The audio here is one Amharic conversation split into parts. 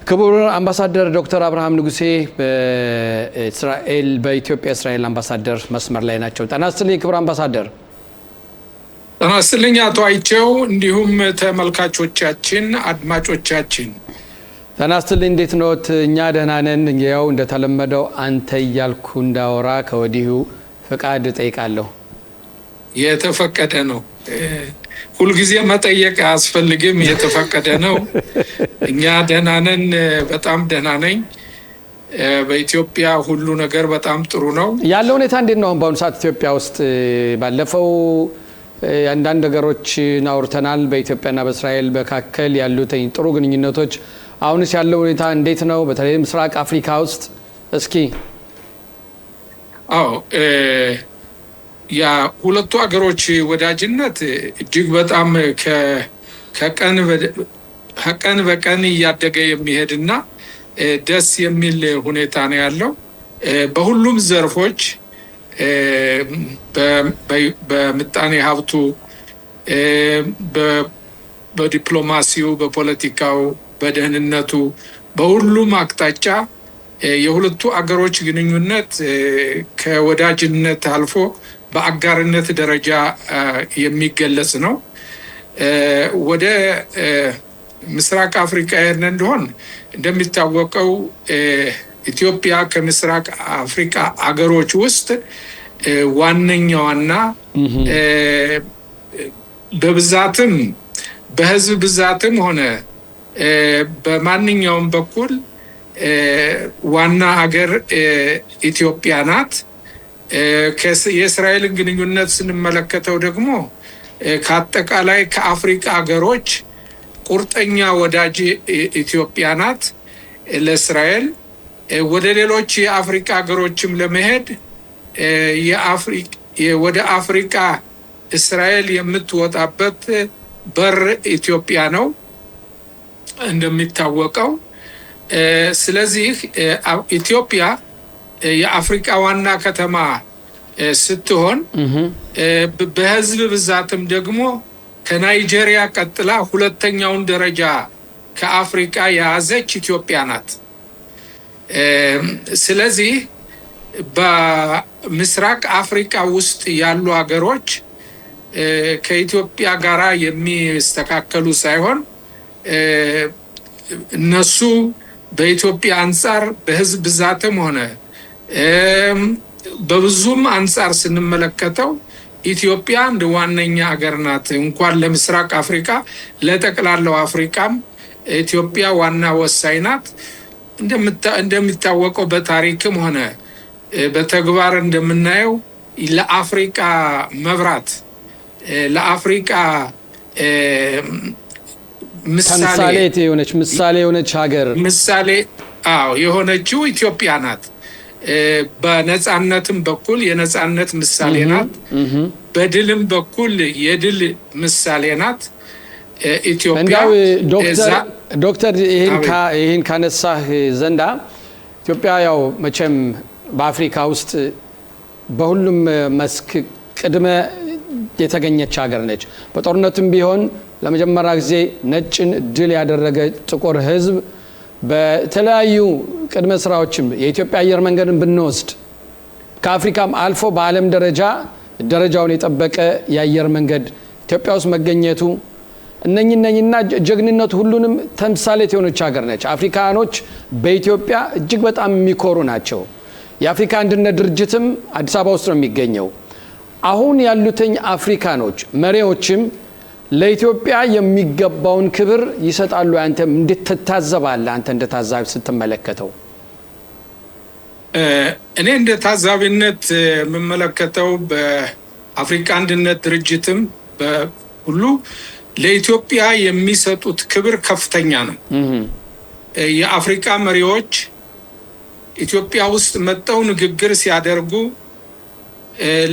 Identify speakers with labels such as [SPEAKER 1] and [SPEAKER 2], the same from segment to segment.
[SPEAKER 1] ክቡር አምባሳደር ዶክተር አብርሃም ንጉሴ በኢትዮጵያ እስራኤል አምባሳደር መስመር ላይ ናቸው። ጤና ይስጥልኝ ክቡር አምባሳደር።
[SPEAKER 2] ጤና ይስጥልኝ አቶ አይቸው፣ እንዲሁም ተመልካቾቻችን አድማጮቻችን።
[SPEAKER 1] ጤና ይስጥልኝ። እንዴት ነዎት? እኛ ደህና ነን። ያው እንደተለመደው አንተ እያልኩ እንዳወራ ከወዲሁ ፍቃድ ጠይቃለሁ።
[SPEAKER 2] የተፈቀደ ነው። ሁልጊዜ መጠየቅ አያስፈልግም። የተፈቀደ ነው። እኛ ደህና ነን። በጣም ደህና ነኝ። በኢትዮጵያ ሁሉ ነገር በጣም ጥሩ ነው።
[SPEAKER 1] ያለው ሁኔታ እንዴት ነው በአሁኑ ሰዓት ኢትዮጵያ ውስጥ? ባለፈው አንዳንድ ነገሮችን አውርተናል። በኢትዮጵያና በእስራኤል መካከል ያሉት ጥሩ ግንኙነቶች፣ አሁንስ ያለው ሁኔታ እንዴት ነው? በተለይ ምስራቅ አፍሪካ ውስጥ እስኪ።
[SPEAKER 2] አዎ የሁለቱ ሀገሮች ወዳጅነት እጅግ በጣም ከቀን በቀን እያደገ የሚሄድና ደስ የሚል ሁኔታ ነው ያለው። በሁሉም ዘርፎች በምጣኔ ሀብቱ፣ በዲፕሎማሲው፣ በፖለቲካው፣ በደህንነቱ፣ በሁሉም አቅጣጫ የሁለቱ አገሮች ግንኙነት ከወዳጅነት አልፎ በአጋርነት ደረጃ የሚገለጽ ነው። ወደ ምስራቅ አፍሪካ ሄድን እንደሆን እንደሚታወቀው ኢትዮጵያ ከምስራቅ አፍሪካ አገሮች ውስጥ ዋነኛዋና በብዛትም በሕዝብ ብዛትም ሆነ በማንኛውም በኩል ዋና ሀገር ኢትዮጵያ ናት። የእስራኤልን ግንኙነት ስንመለከተው ደግሞ ከአጠቃላይ ከአፍሪካ ሀገሮች ቁርጠኛ ወዳጅ ኢትዮጵያ ናት ለእስራኤል። ወደ ሌሎች የአፍሪካ ሀገሮችም ለመሄድ ወደ አፍሪካ እስራኤል የምትወጣበት በር ኢትዮጵያ ነው እንደሚታወቀው። ስለዚህ ኢትዮጵያ የአፍሪካ ዋና ከተማ ስትሆን በሕዝብ ብዛትም ደግሞ ከናይጄሪያ ቀጥላ ሁለተኛውን ደረጃ ከአፍሪካ የያዘች ኢትዮጵያ ናት። ስለዚህ በምስራቅ አፍሪካ ውስጥ ያሉ ሀገሮች ከኢትዮጵያ ጋር የሚስተካከሉ ሳይሆን እነሱ በኢትዮጵያ አንጻር በሕዝብ ብዛትም ሆነ በብዙም አንጻር ስንመለከተው ኢትዮጵያ እንደ ዋነኛ ሀገር ናት። እንኳን ለምስራቅ አፍሪካ ለጠቅላላው አፍሪካም ኢትዮጵያ ዋና ወሳኝ ናት። እንደሚታወቀው በታሪክም ሆነ በተግባር እንደምናየው ለአፍሪካ መብራት፣ ለአፍሪካ
[SPEAKER 1] ምሳሌ የሆነች ሀገር
[SPEAKER 2] የሆነችው ኢትዮጵያ ናት። በነጻነትም በኩል የነጻነት ምሳሌ ናት። በድልም በኩል የድል ምሳሌ ናት ኢትዮጵያ።
[SPEAKER 1] ዶክተር ይህን ካነሳህ ዘንዳ ኢትዮጵያ ያው መቼም በአፍሪካ ውስጥ በሁሉም መስክ ቅድመ የተገኘች ሀገር ነች። በጦርነትም ቢሆን ለመጀመሪያ ጊዜ ነጭን ድል ያደረገ ጥቁር ሕዝብ በተለያዩ ቅድመ ስራዎችም የኢትዮጵያ አየር መንገድን ብንወስድ ከአፍሪካም አልፎ በዓለም ደረጃውን የጠበቀ የአየር መንገድ ኢትዮጵያ ውስጥ መገኘቱ እነኝና ጀግንነቱ ሁሉንም ተምሳሌት የሆነች ሀገር ነች። አፍሪካኖች በኢትዮጵያ እጅግ በጣም የሚኮሩ ናቸው። የአፍሪካ አንድነት ድርጅትም አዲስ አበባ ውስጥ ነው የሚገኘው። አሁን ያሉትኝ አፍሪካኖች መሪዎችም ለኢትዮጵያ የሚገባውን ክብር ይሰጣሉ? አንተ እንዴት ትታዘባለህ? አንተ እንደ ታዛቢ ስትመለከተው?
[SPEAKER 2] እኔ እንደ ታዛቢነት የምመለከተው በአፍሪካ አንድነት ድርጅትም ሁሉ ለኢትዮጵያ የሚሰጡት ክብር ከፍተኛ ነው። የአፍሪካ መሪዎች ኢትዮጵያ ውስጥ መጥተው ንግግር ሲያደርጉ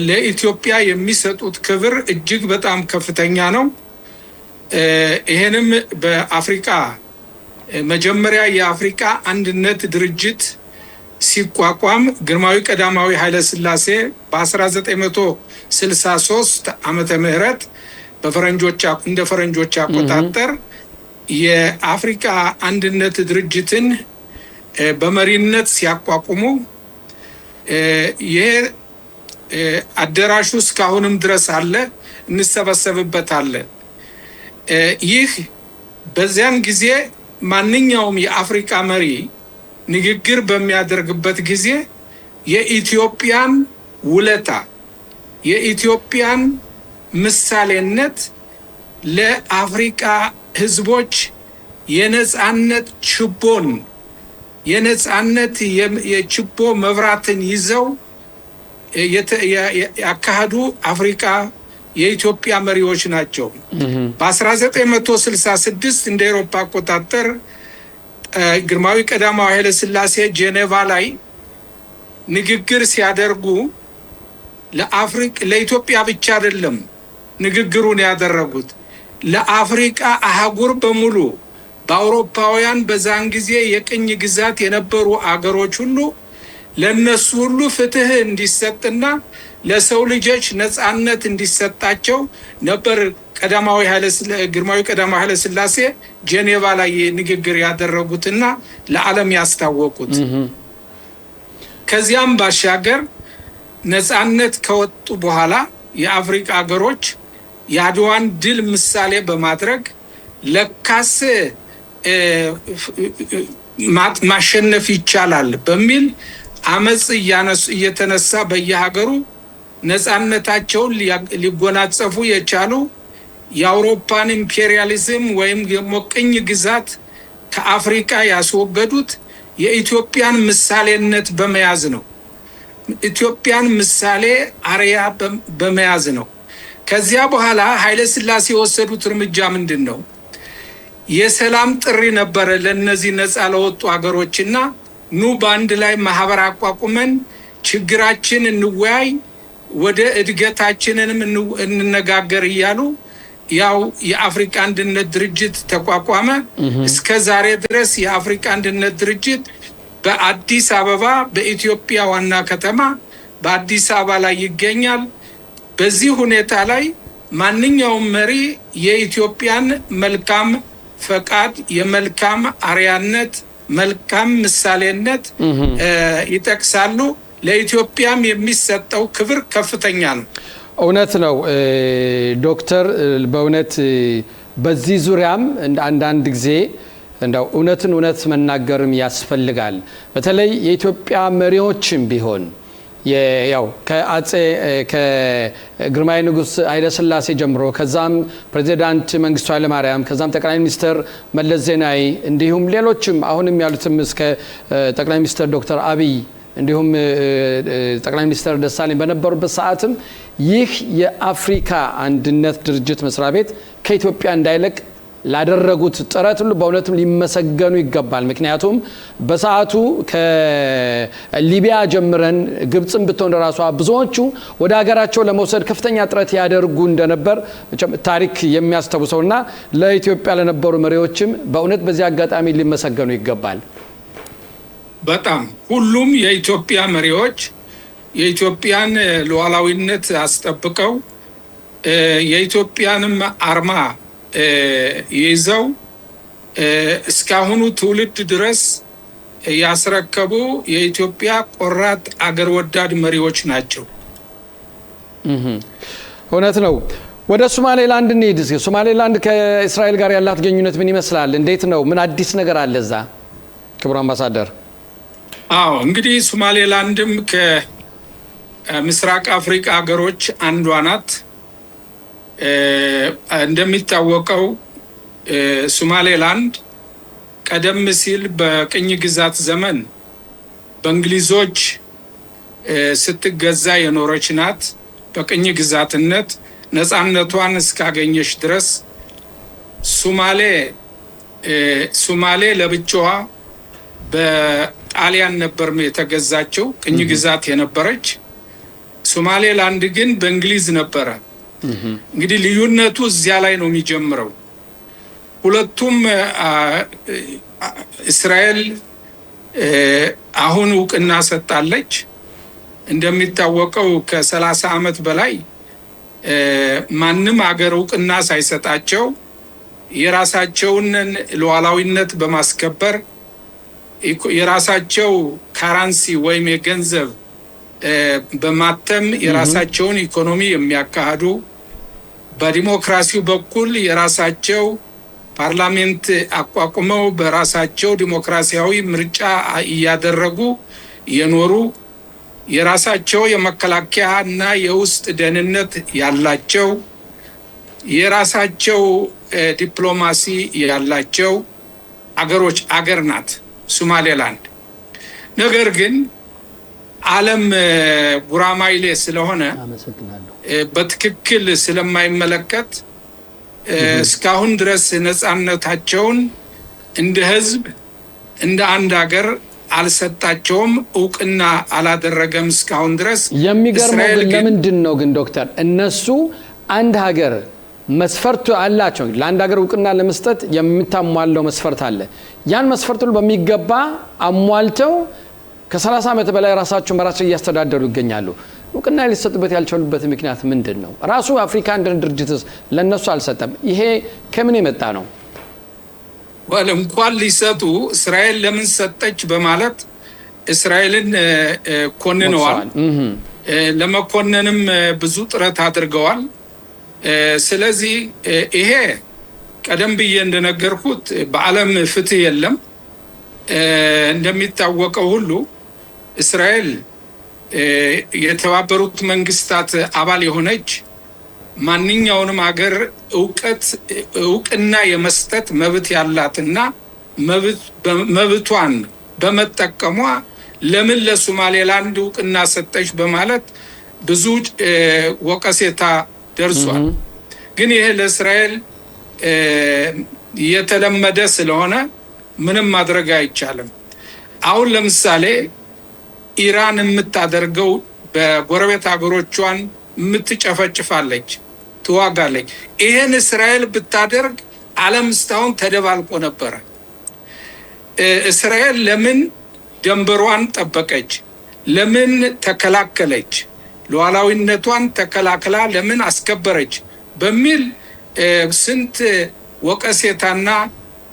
[SPEAKER 2] ለኢትዮጵያ የሚሰጡት ክብር እጅግ በጣም ከፍተኛ ነው። ይሄንም በአፍሪካ መጀመሪያ የአፍሪካ አንድነት ድርጅት ሲቋቋም ግርማዊ ቀዳማዊ ኃይለ ሥላሴ በ1963 ዓመተ ምህረት እንደ ፈረንጆች አቆጣጠር የአፍሪካ አንድነት ድርጅትን በመሪነት ሲያቋቁሙ ይሄ አዳራሹ እስካሁንም ድረስ አለ፣ እንሰበሰብበታለን። ይህ በዚያን ጊዜ ማንኛውም የአፍሪካ መሪ ንግግር በሚያደርግበት ጊዜ የኢትዮጵያን ውለታ፣ የኢትዮጵያን ምሳሌነት ለአፍሪካ ህዝቦች የነጻነት ችቦን የነጻነት የችቦ መብራትን ይዘው ያካሄዱ አፍሪካ የኢትዮጵያ መሪዎች ናቸው። በ1966 እንደ አውሮፓ አቆጣጠር ግርማዊ ቀዳማዊ ኃይለ ሥላሴ ጄኔቫ ላይ ንግግር ሲያደርጉ ለኢትዮጵያ ብቻ አይደለም ንግግሩን ያደረጉት፣ ለአፍሪካ አህጉር በሙሉ በአውሮፓውያን በዛን ጊዜ የቅኝ ግዛት የነበሩ አገሮች ሁሉ ለነሱ ሁሉ ፍትህ እንዲሰጥና ለሰው ልጆች ነጻነት እንዲሰጣቸው ነበር ግርማዊ ቀዳማዊ ኃይለ ሥላሴ ጄኔቫ ላይ ንግግር ያደረጉትና ለዓለም ያስታወቁት። ከዚያም ባሻገር ነጻነት ከወጡ በኋላ የአፍሪካ ሀገሮች የአድዋን ድል ምሳሌ በማድረግ ለካስ ማሸነፍ ይቻላል በሚል አመጽ እየተነሳ በየሀገሩ ነጻነታቸውን ሊጎናጸፉ የቻሉ የአውሮፓን ኢምፔሪያሊዝም ወይም ቅኝ ግዛት ከአፍሪካ ያስወገዱት የኢትዮጵያን ምሳሌነት በመያዝ ነው። ኢትዮጵያን ምሳሌ አርያ በመያዝ ነው። ከዚያ በኋላ ኃይለ ሥላሴ የወሰዱት እርምጃ ምንድን ነው? የሰላም ጥሪ ነበረ ለነዚህ ነፃ ለወጡ ሀገሮችና ኑ በአንድ ላይ ማህበር አቋቁመን ችግራችን እንወያይ፣ ወደ እድገታችንንም እንነጋገር እያሉ ያው የአፍሪካ አንድነት ድርጅት ተቋቋመ። እስከ ዛሬ ድረስ የአፍሪካ አንድነት ድርጅት በአዲስ አበባ በኢትዮጵያ ዋና ከተማ በአዲስ አበባ ላይ ይገኛል። በዚህ ሁኔታ ላይ ማንኛውም መሪ የኢትዮጵያን መልካም ፈቃድ፣ የመልካም አርያነት፣ መልካም ምሳሌነት ይጠቅሳሉ። ለኢትዮጵያም የሚሰጠው ክብር ከፍተኛ ነው።
[SPEAKER 1] እውነት ነው ዶክተር። በእውነት በዚህ ዙሪያም አንዳንድ ጊዜ እንደው እውነት መናገርም ያስፈልጋል። በተለይ የኢትዮጵያ መሪዎችም ቢሆን ያው ከግርማዊ ንጉስ ኃይለ ሥላሴ ጀምሮ ከዛም ፕሬዚዳንት መንግስቱ ኃይለ ማርያም ከዛም ጠቅላይ ሚኒስትር መለስ ዜናዊ እንዲሁም ሌሎችም አሁንም ያሉትም እስከ ጠቅላይ ሚኒስትር ዶክተር አብይ እንዲሁም ጠቅላይ ሚኒስትር ደሳለኝ በነበሩበት ሰዓትም ይህ የአፍሪካ አንድነት ድርጅት መስሪያ ቤት ከኢትዮጵያ እንዳይለቅ ላደረጉት ጥረት ሁሉ በእውነትም ሊመሰገኑ ይገባል። ምክንያቱም በሰዓቱ ከሊቢያ ጀምረን ግብጽም ብትሆን ራሷ ብዙዎቹ ወደ ሀገራቸው ለመውሰድ ከፍተኛ ጥረት ያደርጉ እንደነበር ታሪክ የሚያስታውሰውና ለኢትዮጵያ ለነበሩ መሪዎችም በእውነት በዚህ አጋጣሚ ሊመሰገኑ ይገባል።
[SPEAKER 2] በጣም ሁሉም የኢትዮጵያ መሪዎች የኢትዮጵያን ሉዓላዊነት አስጠብቀው የኢትዮጵያንም አርማ ይዘው እስካሁኑ ትውልድ ድረስ ያስረከቡ የኢትዮጵያ ቆራጥ አገር ወዳድ መሪዎች ናቸው።
[SPEAKER 1] እውነት ነው። ወደ ሶማሌላንድ እንሂድ። ሶማሌላንድ ከእስራኤል ጋር ያላት ግንኙነት ምን ይመስላል? እንዴት ነው? ምን አዲስ ነገር አለ እዛ? ክቡር አምባሳደር።
[SPEAKER 2] አዎ እንግዲህ ሶማሌላንድም ከምስራቅ አፍሪካ ሀገሮች አንዷ ናት። እንደሚታወቀው ሶማሌላንድ ቀደም ሲል በቅኝ ግዛት ዘመን በእንግሊዞች ስትገዛ የኖረች ናት። በቅኝ ግዛትነት ነፃነቷን እስካገኘች ድረስ ሶማሌ ለብቻዋ በጣሊያን ነበር የተገዛችው፣ ቅኝ ግዛት የነበረች። ሶማሌላንድ ግን በእንግሊዝ ነበረ። እንግዲህ ልዩነቱ እዚያ ላይ ነው የሚጀምረው። ሁለቱም እስራኤል አሁን እውቅና ሰጣለች። እንደሚታወቀው ከ30 ዓመት በላይ ማንም አገር እውቅና ሳይሰጣቸው የራሳቸውን ሉዓላዊነት በማስከበር የራሳቸው ካረንሲ ወይም የገንዘብ በማተም የራሳቸውን ኢኮኖሚ የሚያካሂዱ በዲሞክራሲው በኩል የራሳቸው ፓርላሜንት አቋቁመው በራሳቸው ዲሞክራሲያዊ ምርጫ እያደረጉ የኖሩ የራሳቸው የመከላከያ እና የውስጥ ደህንነት ያላቸው የራሳቸው ዲፕሎማሲ ያላቸው አገር ናት ሶማሌላንድ። ነገር ግን ዓለም ጉራማይሌ ስለሆነ በትክክል ስለማይመለከት እስካሁን ድረስ ነፃነታቸውን እንደ ህዝብ እንደ አንድ ሀገር አልሰጣቸውም፣ እውቅና አላደረገም እስካሁን ድረስ።
[SPEAKER 1] የሚገርመው ግን ለምንድን ነው ግን ዶክተር እነሱ አንድ ሀገር መስፈርቱ አላቸው። ለአንድ ሀገር እውቅና ለመስጠት የምታሟለው መስፈርት አለ። ያን መስፈርት ሁሉ በሚገባ አሟልተው ከ30 ዓመት በላይ ራሳቸውን በራሳቸው እያስተዳደሩ ይገኛሉ። እውቅና ሊሰጡበት ያልቻሉበት ምክንያት ምንድን ነው? ራሱ አፍሪካ አንድነት ድርጅትስ ለነሱ አልሰጠም። ይሄ ከምን የመጣ ነው?
[SPEAKER 2] እንኳን ሊሰጡ እስራኤል ለምን ሰጠች በማለት እስራኤልን ኮንነዋል። ለመኮነንም ብዙ ጥረት አድርገዋል። ስለዚህ ይሄ ቀደም ብዬ እንደነገርኩት በዓለም ፍትህ የለም። እንደሚታወቀው ሁሉ እስራኤል የተባበሩት መንግስታት አባል የሆነች ማንኛውንም ሀገር እውቅና የመስጠት መብት ያላትና መብቷን በመጠቀሟ ለምን ለሶማሌላንድ እውቅና ሰጠች በማለት ብዙ ወቀሴታ ደርሷል። ግን ይሄ ለእስራኤል የተለመደ ስለሆነ ምንም ማድረግ አይቻልም። አሁን ለምሳሌ ኢራን የምታደርገው በጎረቤት ሀገሮቿን የምትጨፈጭፋለች፣ ትዋጋለች። ይሄን እስራኤል ብታደርግ ዓለም እስካሁን ተደባልቆ ነበረ። እስራኤል ለምን ድንበሯን ጠበቀች? ለምን ተከላከለች? ሉዓላዊነቷን ተከላክላ ለምን አስከበረች? በሚል ስንት ወቀሴታና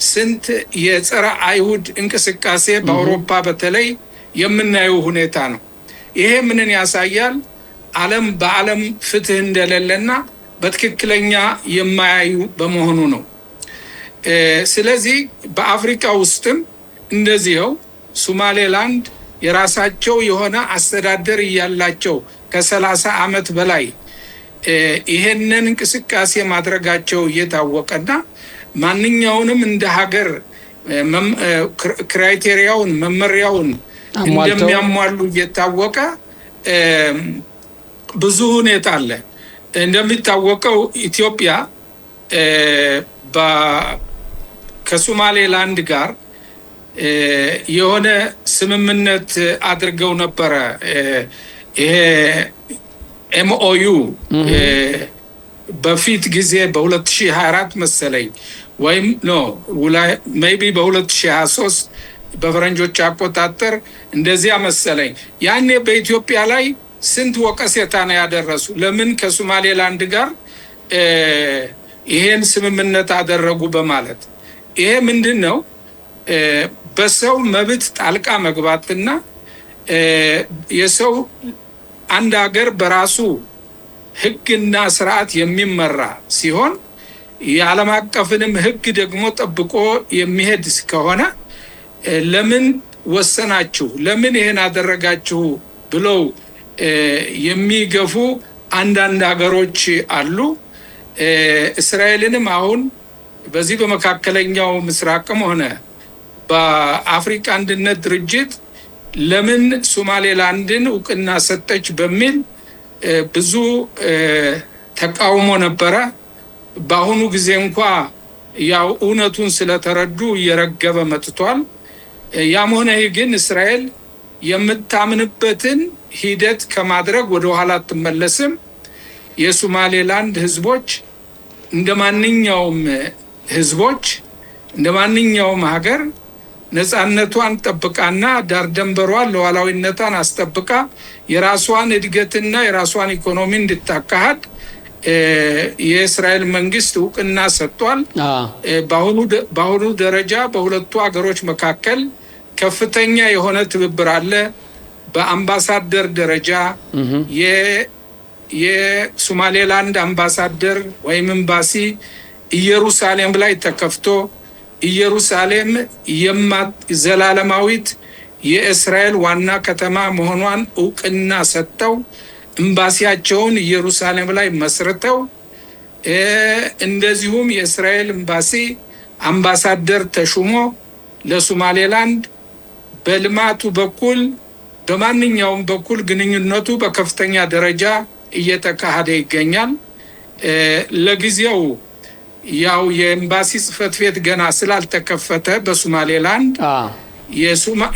[SPEAKER 2] ስንት የጸረ አይሁድ እንቅስቃሴ በአውሮፓ በተለይ የምናየው ሁኔታ ነው። ይሄ ምንን ያሳያል? ዓለም በዓለም ፍትህ እንደሌለና በትክክለኛ የማያዩ በመሆኑ ነው። ስለዚህ በአፍሪካ ውስጥም እንደዚህው ሶማሌላንድ የራሳቸው የሆነ አስተዳደር እያላቸው ከ30 ዓመት በላይ ይሄንን እንቅስቃሴ ማድረጋቸው እየታወቀና ማንኛውንም እንደ ሀገር ክራይቴሪያውን መመሪያውን እንደሚያሟሉ እየታወቀ ብዙ ሁኔታ አለ። እንደሚታወቀው ኢትዮጵያ ከሶማሌላንድ ጋር የሆነ ስምምነት አድርገው ነበረ። ይሄ ኤምኦዩ በፊት ጊዜ በ2024 መሰለኝ ወይም ሜይቢ በ2023 በፈረንጆች አቆጣጠር እንደዚያ መሰለኝ። ያኔ በኢትዮጵያ ላይ ስንት ወቀሴታ ነው ያደረሱ። ለምን ከሶማሌላንድ ጋር ይሄን ስምምነት አደረጉ በማለት። ይሄ ምንድን ነው? በሰው መብት ጣልቃ መግባትና የሰው አንድ ሀገር በራሱ ሕግና ስርዓት የሚመራ ሲሆን የዓለም አቀፍንም ሕግ ደግሞ ጠብቆ የሚሄድ ከሆነ ለምን ወሰናችሁ፣ ለምን ይሄን አደረጋችሁ ብለው የሚገፉ አንዳንድ ሀገሮች አሉ። እስራኤልንም አሁን በዚህ በመካከለኛው ምስራቅም ሆነ በአፍሪካ አንድነት ድርጅት ለምን ሶማሌላንድን እውቅና ሰጠች በሚል ብዙ ተቃውሞ ነበረ። በአሁኑ ጊዜ እንኳ ያው እውነቱን ስለተረዱ እየረገበ መጥቷል። ያም ሆነ ይህ ግን እስራኤል የምታምንበትን ሂደት ከማድረግ ወደ ኋላ አትመለስም። የሶማሌላንድ ህዝቦች እንደ ማንኛውም ህዝቦች እንደ ማንኛውም ሀገር ነፃነቷን ጠብቃና ዳር ደንበሯን ሉዓላዊነቷን አስጠብቃ የራሷን እድገትና የራሷን ኢኮኖሚ እንድታካሂድ የእስራኤል መንግስት እውቅና ሰጥቷል። በአሁኑ ደረጃ በሁለቱ ሀገሮች መካከል ከፍተኛ የሆነ ትብብር አለ። በአምባሳደር ደረጃ የሶማሌላንድ አምባሳደር ወይም ኤምባሲ ኢየሩሳሌም ላይ ተከፍቶ ኢየሩሳሌም ዘላለማዊት የእስራኤል ዋና ከተማ መሆኗን እውቅና ሰጥተው ኤምባሲያቸውን ኢየሩሳሌም ላይ መስርተው እንደዚሁም የእስራኤል ኤምባሲ አምባሳደር ተሹሞ ለሶማሌላንድ በልማቱ በኩል በማንኛውም በኩል ግንኙነቱ በከፍተኛ ደረጃ እየተካሄደ ይገኛል። ለጊዜው ያው የኤምባሲ ጽህፈት ቤት ገና ስላልተከፈተ በሶማሌላንድ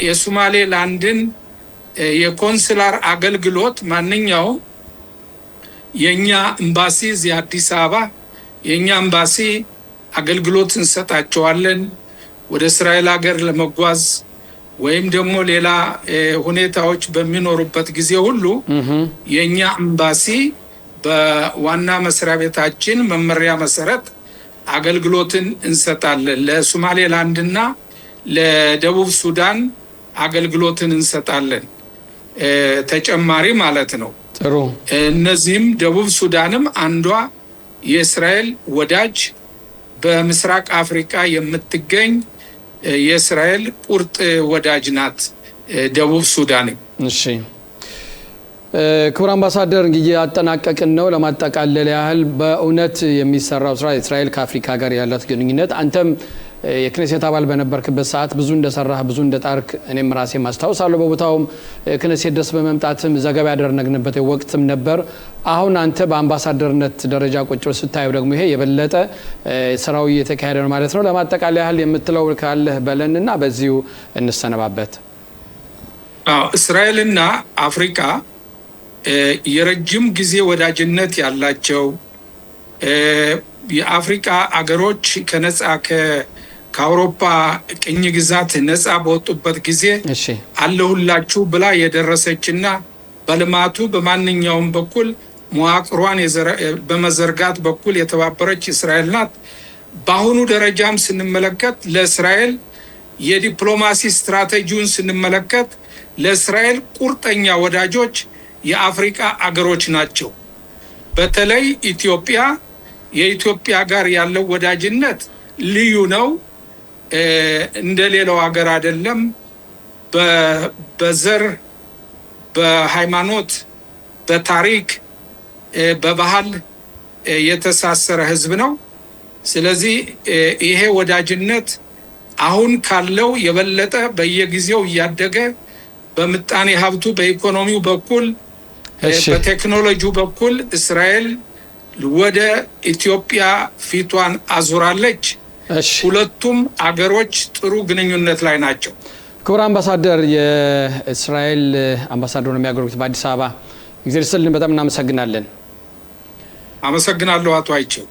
[SPEAKER 2] የሶማሌላንድን የኮንስላር አገልግሎት ማንኛውም የኛ ኤምባሲ እዚህ አዲስ አበባ የኛ ኤምባሲ አገልግሎት እንሰጣቸዋለን። ወደ እስራኤል ሀገር ለመጓዝ ወይም ደግሞ ሌላ ሁኔታዎች በሚኖሩበት ጊዜ ሁሉ የኛ ኤምባሲ በዋና መስሪያ ቤታችን መመሪያ መሰረት አገልግሎትን እንሰጣለን። ለሶማሌላንድና ለደቡብ ሱዳን አገልግሎትን እንሰጣለን ተጨማሪ ማለት ነው።
[SPEAKER 1] ጥሩ።
[SPEAKER 2] እነዚህም ደቡብ ሱዳንም አንዷ የእስራኤል ወዳጅ በምስራቅ አፍሪካ የምትገኝ የእስራኤል ቁርጥ ወዳጅ ናት ደቡብ ሱዳን።
[SPEAKER 1] እሺ ክቡር አምባሳደር እንግዲህ ያጠናቀቅን ነው። ለማጠቃለል ያህል በእውነት የሚሰራው ስራ እስራኤል ከአፍሪካ ጋር ያላት ግንኙነት አንተም የክኔሴት አባል በነበርክበት ሰዓት ብዙ እንደሰራህ ብዙ እንደጣርክ እኔም ራሴ ማስታወሳለሁ። በቦታውም ክኔሴት ድረስ በመምጣትም ዘገባ ያደረግንበት ወቅትም ነበር። አሁን አንተ በአምባሳደርነት ደረጃ ቁጭ ብለህ ስታየው ደግሞ ይሄ የበለጠ ስራው እየተካሄደ ነው ማለት ነው። ለማጠቃለል ያህል የምትለው ካለህ በለንና በዚሁ እንሰነባበት።
[SPEAKER 2] እስራኤልና አፍሪካ የረጅም ጊዜ ወዳጅነት ያላቸው የአፍሪካ አገሮች ከነጻ ከአውሮፓ ቅኝ ግዛት ነጻ በወጡበት ጊዜ አለሁላችሁ ብላ የደረሰችና በልማቱ በማንኛውም በኩል መዋቅሯን በመዘርጋት በኩል የተባበረች እስራኤል ናት። በአሁኑ ደረጃም ስንመለከት ለእስራኤል የዲፕሎማሲ ስትራቴጂውን ስንመለከት ለእስራኤል ቁርጠኛ ወዳጆች የአፍሪካ አገሮች ናቸው። በተለይ ኢትዮጵያ የኢትዮጵያ ጋር ያለው ወዳጅነት ልዩ ነው። እንደሌላው ሀገር አይደለም። በዘር፣ በሃይማኖት፣ በታሪክ፣ በባህል የተሳሰረ ህዝብ ነው። ስለዚህ ይሄ ወዳጅነት አሁን ካለው የበለጠ በየጊዜው እያደገ በምጣኔ ሀብቱ በኢኮኖሚው በኩል በቴክኖሎጂው በኩል እስራኤል ወደ ኢትዮጵያ ፊቷን አዙራለች። ሁለቱም አገሮች ጥሩ ግንኙነት ላይ ናቸው።
[SPEAKER 1] ክቡር አምባሳደር የእስራኤል አምባሳደር ነው የሚያገለግሉት በአዲስ አበባ። እግዚአብሔር ይስጥልን። በጣም እናመሰግናለን።
[SPEAKER 2] አመሰግናለሁ አቶ አይቸው።